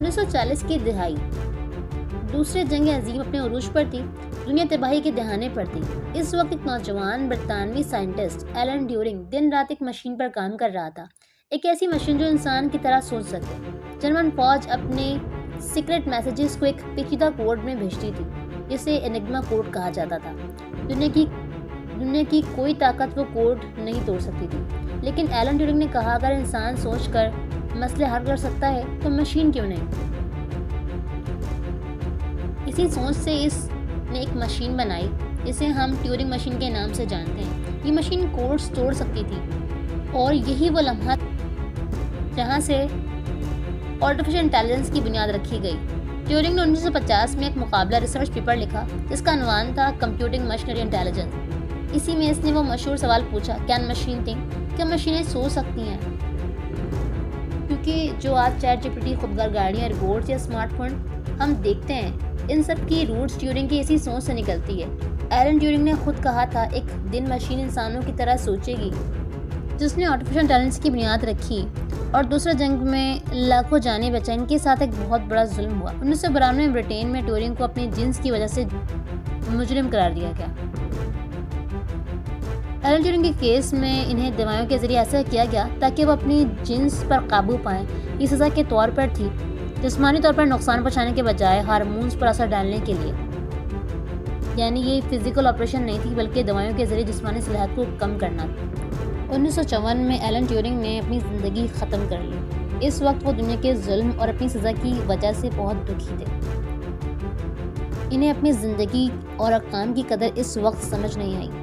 1940 की दिहाई, दूसरी जंग अजीम अपने उरूज पर थी, दुनिया तबाही के दहाने पर थी। इस वक्त एक नौजवान बरतानवी साइंटिस्ट एलन ट्यूरिंग दिन रात एक मशीन पर काम कर रहा था, एक ऐसी मशीन जो इंसान की तरह सोच सके। जर्मन फौज अपने सीक्रेट मैसेजेस को एक पेचीदा कोड में भेजती थी, जिसे एनिग्मा कोड कहा जाता था। दुनिया की कोई ताकत वो कोड नहीं तोड़ सकती थी, लेकिन एलन ट्यूरिंग ने कहा, अगर इंसान सोचकर मसले हल कर सकता है तो मशीन क्यों नहीं। इसी सोच से इसने एक मशीन बनाई, जिसे हम ट्यूरिंग मशीन के नाम से जानते हैं। ये मशीन कोड्स तोड़ सकती थी और यही वो लम्हा जहाँ से आर्टिफिशियल इंटेलिजेंस की बुनियाद रखी गई। ट्यूरिंग ने 1950 में एक मुकाबला रिसर्च पेपर लिखा, जिसका अनुमान था कंप्यूटिंग मशीनरी इंटेलिजेंस। इसी में इसने वो मशहूर सवाल पूछा, कैन मशीन थिंक, क्या मशीनें सोच सकती हैं? क्योंकि जो आज चैट जीपीटी, खुदगार गाड़ियाँ, रोबोट्स या स्मार्टफोन हम देखते हैं, इन सब की रूट्स ट्यूरिंग की इसी सोच से निकलती है। एलन ट्यूरिंग ने खुद कहा था, एक दिन मशीन इंसानों की तरह सोचेगी, जिसने आर्टिफिशियल इंटेलिजेंस की बुनियाद रखी और दूसरे जंग में लाखों जानें बचाई। इनके साथ एक बहुत बड़ा जुल्म हुआ। 1992 में ब्रिटेन में ट्यूरिंग को अपनी जिन्स की वजह से मुजरिम करार दिया गया। एलन ट्यूरिंग के केस में इन्हें दवाइयों के जरिए ऐसा किया गया ताकि वो अपनी जिन्स पर काबू पाएं। ये सज़ा के तौर पर थी, जिस्मानी तौर पर नुकसान पहुंचाने के बजाय हार्मोन्स पर असर डालने के लिए। यानी ये फिजिकल ऑपरेशन नहीं थी, बल्कि दवाइयों के जरिए जिस्मानी सलाहियत को कम करना था। 1954 में एलन ट्यूरिंग ने अपनी ज़िंदगी ख़त्म कर ली। इस वक्त वो दुनिया के जुल्म और अपनी सज़ा की वजह से बहुत दुखी थे। इन्हें अपनी ज़िंदगी और काम की कदर इस वक्त समझ नहीं आई।